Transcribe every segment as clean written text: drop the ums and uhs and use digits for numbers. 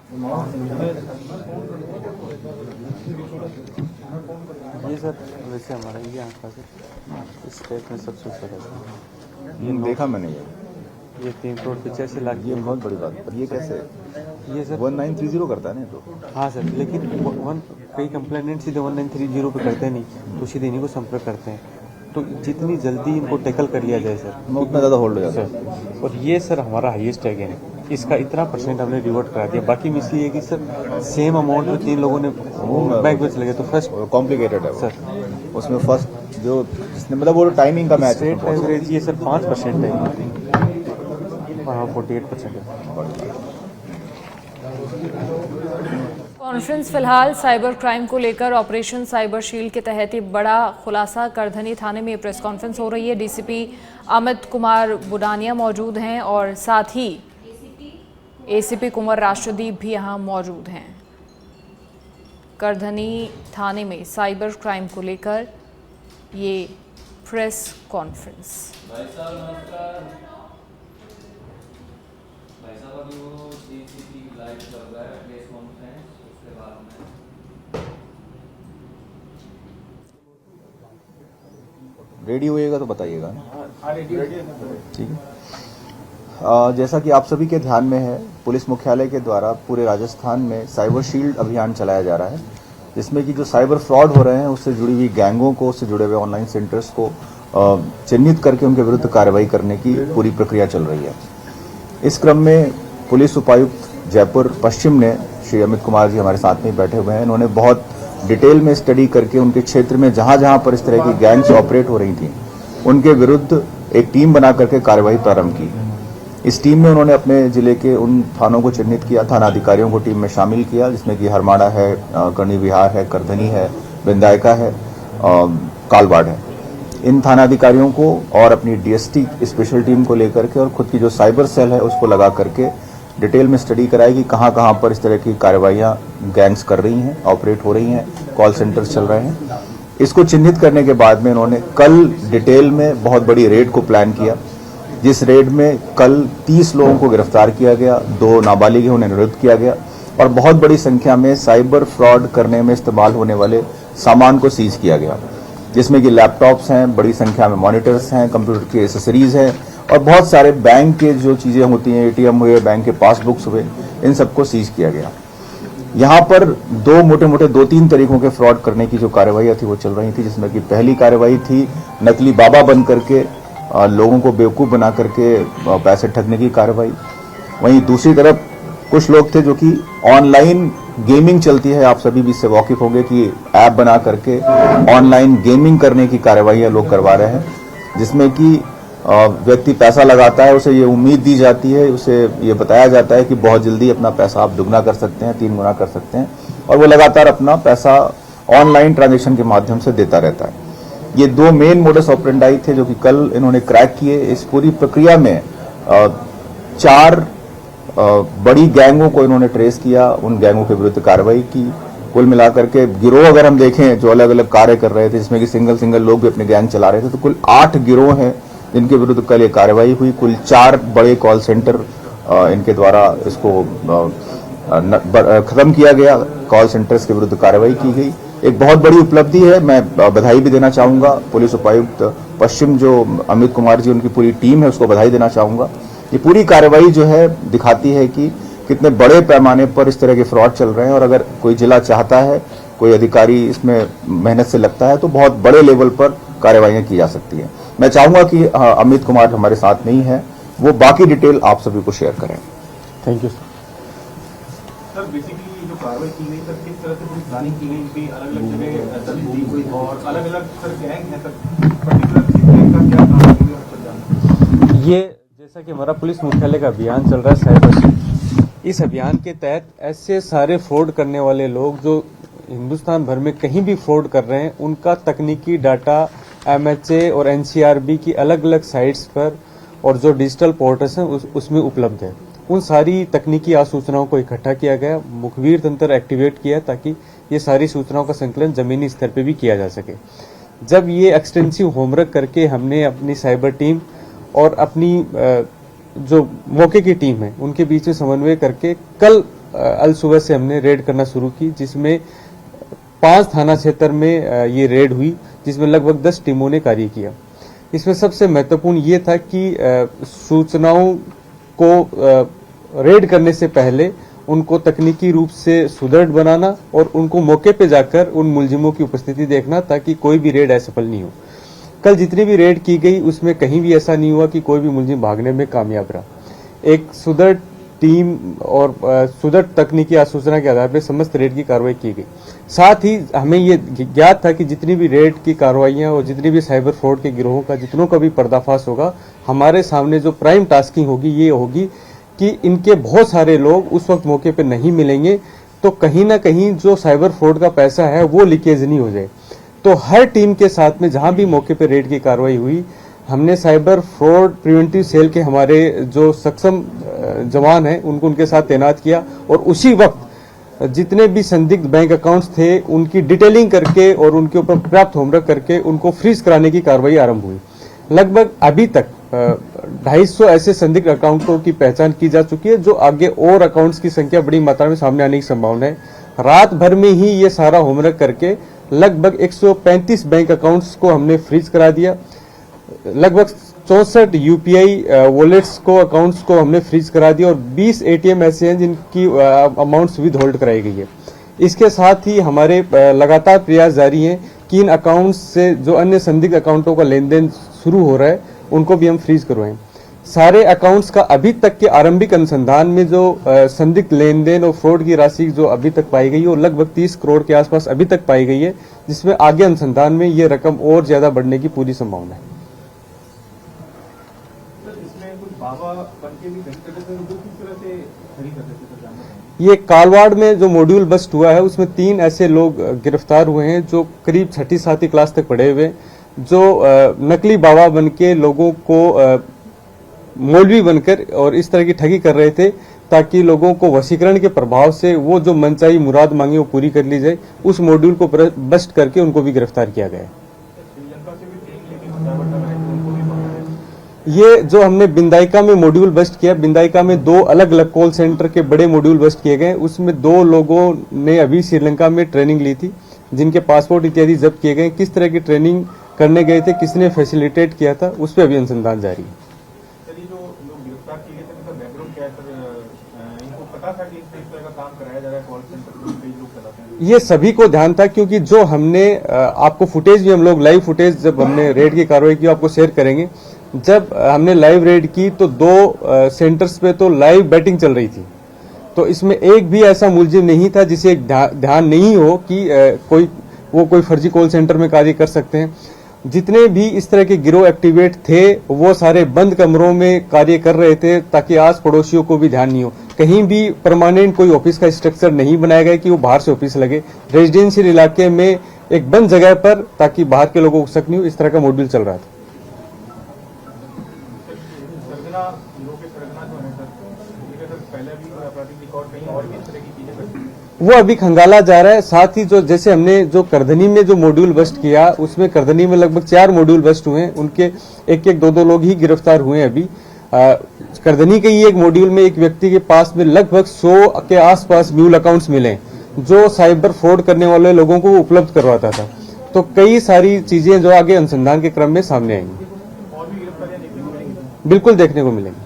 ये सर वैसे हमारा ये आंकड़ा सर इस टाइप में सबसे ऊपर है। ये देखा मैंने ये 3,85,00,000। ये बहुत बड़ी बात है। ये कैसे ये सर 1930 करता है ना तो? हाँ सर, लेकिन कई कंप्लेनेंट सीधे 1930 पे करते नहीं, तो सीधे इन्हीं को संपर्क करते हैं। तो जितनी जल्दी इनको टैकल कर लिया जाए सर, उतना ज़्यादा होल्ड हो जाता है सर। और ये सर हमारा हाईएस्ट टैग है, इसका इतना % हमने रिवर्ट करा दिया। बाकी में इसलिए कि सर सेम अमाउंट में 3 लोगों ने बैंक में चले गए, तो फर्स्ट कॉम्प्लिकेटेड है सर। उसमें फर्स्ट जो जिसने मतलब वो टाइमिंग का मैच स्टेट एवरेज ये सर 5% है। हाँ 48% है। कॉन्फ्रेंस फिलहाल साइबर क्राइम को लेकर ऑपरेशन साइबर शील्ड के तहत ही बड़ा खुलासा। करधनी थाने में प्रेस कॉन्फ्रेंस हो रही है। डीसीपी अमित कुमार बुडानिया मौजूद हैं और साथ ही एसीपी कुंवर राष्ट्रदीप भी यहां मौजूद हैं। करधनी थाने में साइबर क्राइम को लेकर ये प्रेस कॉन्फ्रेंस। भाई साहब अभी वो डीसीपी लाइव चल रहा है प्रेस कॉन्फ्रेंस, उसके बाद में रेडी होएगा तो बताइएगा। ठीक है। जैसा कि आप सभी के ध्यान में है, पुलिस मुख्यालय के द्वारा पूरे राजस्थान में साइबर शील्ड अभियान चलाया जा रहा है, जिसमें कि जो साइबर फ्रॉड हो रहे हैं उससे जुड़ी हुई गैंगों को, उससे जुड़े हुए ऑनलाइन सेंटर्स को चिन्हित करके उनके विरुद्ध कार्रवाई करने की पूरी प्रक्रिया चल रही है। इस क्रम में पुलिस उपायुक्त जयपुर पश्चिम ने, श्री अमित कुमार जी हमारे साथ में बैठे हुए हैं, इन्होंने बहुत डिटेल में स्टडी करके उनके क्षेत्र में जहां जहां पर इस तरह की गैंग्स ऑपरेट हो रही थी उनके विरुद्ध एक टीम बना करके कार्रवाई प्रारंभ की। इस टीम में उन्होंने अपने जिले के उन थानों को चिन्हित किया, थाना अधिकारियों को टीम में शामिल किया, जिसमें कि हरमाड़ा है, करनी विहार है, करधनी है, विंदायका है, कालवाड़ है। इन थाना अधिकारियों को और अपनी डीएसटी स्पेशल टीम को लेकर के और खुद की जो साइबर सेल है उसको लगा करके डिटेल में स्टडी कराई कि कहां कहां पर इस तरह की कार्रवाइयां गैंग्स कर रही हैं, ऑपरेट हो रही हैं, कॉल सेंटर्स चल रहे हैं। इसको चिन्हित करने के बाद में इन्होंने कल डिटेल में बहुत बड़ी रेड को प्लान किया, जिस रेड में कल 30 लोगों को गिरफ्तार किया गया, 2 नाबालिग हैं उन्हें निरुद्ध किया गया और बहुत बड़ी संख्या में साइबर फ्रॉड करने में इस्तेमाल होने वाले सामान को सीज किया गया, जिसमें कि लैपटॉप्स हैं, बड़ी संख्या में मॉनिटर्स हैं, कंप्यूटर की एसेसरीज हैं और बहुत सारे बैंक के जो चीजें होती हैं, एटीएम हुए, बैंक के पासबुक्स हुए, इन सबको सीज किया गया। यहाँ पर 2-3 तरीकों के फ्रॉड करने की जो कार्रवाई थी वो चल रही थी, जिसमें कि पहली कार्रवाई थी नकली बाबा बन करके लोगों को बेवकूफ बना करके पैसे ठगने की कार्रवाई। वहीं दूसरी तरफ कुछ लोग थे जो कि ऑनलाइन गेमिंग चलती है, आप सभी भी इससे वाकिफ होंगे कि ऐप बना करके ऑनलाइन गेमिंग करने की कार्रवाइयां लोग करवा रहे हैं, जिसमें कि व्यक्ति पैसा लगाता है, उसे ये उम्मीद दी जाती है, उसे ये बताया जाता है कि बहुत जल्दी अपना पैसा आप दुगना कर सकते हैं, 3 गुना कर सकते हैं और वो लगातार अपना पैसा ऑनलाइन ट्रांजेक्शन के माध्यम से देता रहता है। ये 2 मेन मोडस ऑपरेंडाई थे जो कि कल इन्होंने क्रैक किए। इस पूरी प्रक्रिया में 4 बड़ी गैंगों को इन्होंने ट्रेस किया, उन गैंगों के विरुद्ध कार्रवाई की। कुल मिलाकर के गिरोह अगर हम देखें जो अलग अलग कार्य कर रहे थे, जिसमें कि सिंगल लोग भी अपने गैंग चला रहे थे, तो कुल 8 गिरोह हैं जिनके विरुद्ध कल ये कार्रवाई हुई। कुल 4 बड़े कॉल सेंटर इनके द्वारा इसको खत्म किया गया, कॉल सेंटर्स के विरुद्ध कार्रवाई की गई। एक बहुत बड़ी उपलब्धि है, मैं बधाई भी देना चाहूंगा पुलिस उपायुक्त पश्चिम जो अमित कुमार जी, उनकी पूरी टीम है, उसको बधाई देना चाहूंगा। ये पूरी कार्रवाई जो है दिखाती है कि कितने बड़े पैमाने पर इस तरह के फ्रॉड चल रहे हैं और अगर कोई जिला चाहता है, कोई अधिकारी इसमें मेहनत से लगता है तो बहुत बड़े लेवल पर कार्रवाइयां की जा सकती है। मैं चाहूंगा कि अमित कुमार हमारे साथ नहीं है, वो बाकी डिटेल आप सभी को शेयर करें। Thank you sir. बेसिकली जो कार्रवाई की गई सर, किस तरह से पूरी प्लानिंग की गई कि अलग-अलग जगह दबिश दी और अलग-अलग सर गैंग है सर, पर्टिकुलर किस गैंग का क्या काम है? ये जैसा कि हमारा पुलिस मुख्यालय का अभियान चल रहा है साइबर शील्ड, इस अभियान के तहत ऐसे सारे फ्रॉड करने वाले लोग जो हिंदुस्तान भर में कहीं भी फ्रॉड कर रहे हैं, उनका तकनीकी डाटा एमएचए और एनसीआरबी की अलग अलग साइट्स पर और जो डिजिटल पोर्टल्स हैं उसमें उपलब्ध है। उन सारी तकनीकी आसूचनाओं को इकट्ठा किया गया, मुखबिर तंत्र एक्टिवेट किया ताकि ये सारी सूचनाओं का संकलन जमीनी स्तर पर भी किया जा सके। जब ये एक्सटेंसिव होमवर्क करके हमने अपनी साइबर टीम और अपनी जो मौके की टीम है उनके बीच में समन्वय करके कल अल सुबह से हमने रेड करना शुरू की, जिसमें 5 थाना क्षेत्र में ये रेड हुई, जिसमें लगभग 10 टीमों ने कार्य किया। इसमें सबसे महत्वपूर्ण ये था कि सूचनाओं को रेड करने से पहले उनको तकनीकी रूप से सुदृढ़ बनाना और उनको मौके पे जाकर उन मुलजिमों की उपस्थिति देखना, ताकि कोई भी रेड असफल नहीं हो। कल जितनी भी रेड की गई उसमें कहीं भी ऐसा नहीं हुआ कि कोई भी मुलजिम भागने में कामयाब रहा। एक सुदृढ़ टीम और सुदृढ़ तकनीकी आसूचना के आधार पर समस्त रेड की कार्रवाई की गई। साथ ही हमें ये ज्ञात था कि जितनी भी रेड की कार्रवाइयां और जितनी भी साइबर फ्रॉड के गिरोहों का जितनों का भी पर्दाफाश होगा, हमारे सामने जो प्राइम टास्किंग होगी ये होगी कि इनके बहुत सारे लोग उस वक्त मौके पर नहीं मिलेंगे, तो कहीं ना कहीं जो साइबर फ्रॉड का पैसा है वो लीकेज नहीं हो जाए। तो हर टीम के साथ में जहां भी मौके पर रेड की कार्रवाई हुई, हमने साइबर फ्रॉड प्रिवेंटिव सेल के हमारे जो सक्षम जवान हैं उनको उनके साथ तैनात किया और उसी वक्त जितने भी संदिग्ध बैंक अकाउंट्स थे उनकी डिटेलिंग करके और उनके ऊपर पर्याप्त होमवर्क करके उनको फ्रीज कराने की कार्रवाई आरंभ हुई। लगभग अभी तक 250 ऐसे संदिग्ध अकाउंटों की पहचान की जा चुकी है, जो आगे और अकाउंट्स की संख्या बड़ी मात्रा में सामने आने की संभावना है। रात भर में ही ये सारा होमवर्क करके लगभग 135 बैंक अकाउंट्स को हमने फ्रीज करा दिया। लगभग 64 यूपीआई वॉलेट्स को अकाउंट्स को हमने फ्रीज करा दिया और 20 एटीएम ऐसे हैं जिनकी अमाउंट्स विद होल्ड कराई गई है। इसके साथ ही हमारे लगातार प्रयास जारी हैं कि इन अकाउंट्स से जो अन्य संदिग्ध अकाउंटों का लेन देन शुरू हो रहा है उनको भी हम फ्रीज करवाएं। सारे अकाउंट्स का अभी तक के आरंभिक अनुसंधान में जो संदिग्ध लेन देन और फ्रॉड की राशि जो अभी तक पाई गई है वो लगभग 30 करोड़ के आसपास अभी तक पाई गई है, जिसमें आगे अनुसंधान में ये रकम और ज्यादा बढ़ने की पूरी संभावना है। बाबा बनके भी खड़ी करते थे, वो किस तरह से खड़ी करते थे सर, जानना चाहेंगे। ये कालवाड़ में जो मॉड्यूल बस्ट हुआ है उसमें 3 ऐसे लोग गिरफ्तार हुए हैं जो करीब 6ठी-7ठी क्लास तक पढ़े हुए, जो नकली बाबा बनके लोगों को मौलवी बनकर और इस तरह की ठगी कर रहे थे, ताकि लोगों को वशीकरण के प्रभाव से वो जो मनचाही मुराद मांगे वो पूरी कर ली जाए। उस मॉड्यूल को बस्ट करके उनको भी गिरफ्तार किया गया है। ये जो हमने बिंदाइका में मॉड्यूल बस्ट किया, बिंदाइका में 2 अलग अलग कॉल सेंटर के बड़े मॉड्यूल बस्ट किए गए। उसमें 2 लोगों ने अभी श्रीलंका में ट्रेनिंग ली थी, जिनके पासपोर्ट इत्यादि जब्त किए गए। किस तरह की ट्रेनिंग करने गए थे, किसने फैसिलिटेट किया था, उस पर अभी अनुसंधान जारी है। सर, ये जो लोग गिरफ्तार किए गए थे उनका बैकग्राउंड क्या है सर? इनको पता था कि इस तरह का काम कराया जा रहा है कॉल सेंटर में, कई लोग चलाते हैं? ये सभी को ध्यान था, क्योंकि जो हमने आपको फुटेज भी हम लोग लाइव फुटेज जब हमने रेड की कार्रवाई की आपको शेयर करेंगे। जब हमने लाइव रेड की तो 2 सेंटर्स पे तो लाइव बैटिंग चल रही थी, तो इसमें एक भी ऐसा मुलजिम नहीं था जिसे ध्यान नहीं हो कि कोई फर्जी कॉल सेंटर में कार्य कर सकते हैं। जितने भी इस तरह के गिरोह एक्टिवेट थे वो सारे बंद कमरों में कार्य कर रहे थे, ताकि आस पड़ोसियों को भी ध्यान नहीं हो। कहीं भी परमानेंट कोई ऑफिस का स्ट्रक्चर नहीं बनाया गया कि वो बाहर से ऑफिस लगे। रेजिडेंशियल इलाके में एक बंद जगह पर, ताकि बाहर के लोगों को शक नहीं हो, इस तरह का मॉड्यूल चल रहा था। पहले भी आपराधिक रिकॉर्ड कहीं और भी इस तरह की चीजें करती हैं? वो अभी खंगाला जा रहा है। साथ ही जो जैसे हमने जो करधनी में जो मॉड्यूल बस्ट किया, उसमें करधनी में लगभग 4 मॉड्यूल बस्ट हुए हैं, उनके एक 2 लोग ही गिरफ्तार हुए हैं अभी। करधनी के ही एक मॉड्यूल में एक व्यक्ति के पास में लगभग 100 के आसपास म्यूल अकाउंट्स मिले, जो साइबर फ्रॉड करने वाले लोगों को उपलब्ध करवाता था। तो कई सारी चीजें जो आगे अनुसंधान के क्रम में सामने आएंगी, और भी गिरफ्तारियां देखने को मिलेंगी? बिल्कुल देखने को मिलेंगी।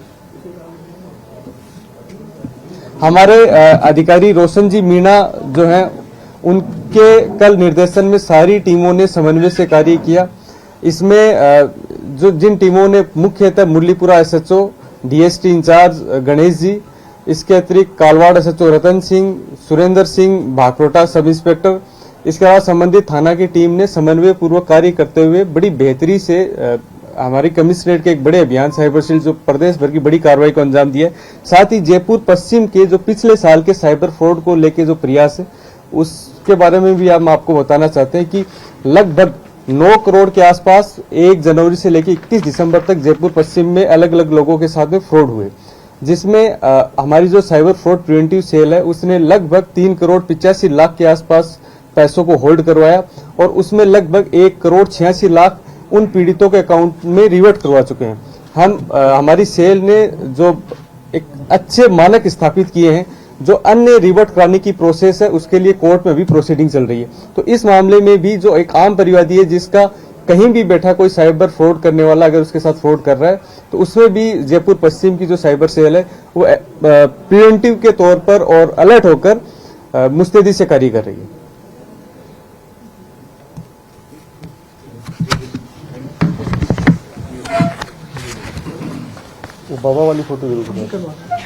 हमारे अधिकारी रोशन जी मीणा जो हैं, उनके कल निर्देशन में सारी टीमों ने समन्वय से कार्य किया। इसमें जो जिन टीमों ने मुख्यतः Muralipura SHO, DST incharge Ganesh ji, इसके अतिरिक्त Kalwar SHO Ratan Singh, Surendra Singh Bhakhrota sub inspector, इसके अलावा संबंधित थाना की टीम ने समन्वय पूर्वक कार्य करते हुए बड़ी बेहतरी से हमारी कमिश्नरेट के एक बड़े अभियान साइबर शील जो प्रदेश भर की बड़ी कार्रवाई को अंजाम दिया है। साथ ही जयपुर पश्चिम के जो पिछले साल के साइबर फ्रॉड को लेके जो प्रयास है, उसके बारे में भी हम आपको बताना चाहते हैं कि लगभग 9 करोड़ के आसपास 1 जनवरी से लेकर 31 दिसंबर तक जयपुर पश्चिम में अलग अलग लोगों के साथ में फ्रॉड हुए, जिसमें हमारी जो साइबर फ्रॉड प्रिवेंटिव सेल है उसने लगभग 3 करोड़ 85 लाख के आसपास पैसों को होल्ड करवाया और उसमें लगभग 1 करोड़ 86 लाख उन पीड़ितों के अकाउंट में रिवर्ट करवा चुके हैं। हमारी सेल ने जो एक अच्छे मानक स्थापित किए हैं, जो अन्य रिवर्ट कराने की प्रोसेस है उसके लिए कोर्ट में भी प्रोसीडिंग चल रही है। तो इस मामले में भी जो एक आम परिवादी है जिसका कहीं भी बैठा कोई साइबर फ्रॉड करने वाला अगर उसके साथ फ्रॉड कर रहा है तो उसमें भी जयपुर पश्चिम की जो साइबर सेल है वो प्रिवेंटिव के तौर पर और अलर्ट होकर मुस्तैदी से कार्य कर रही है। वो बाबा वाली फोटो जरूर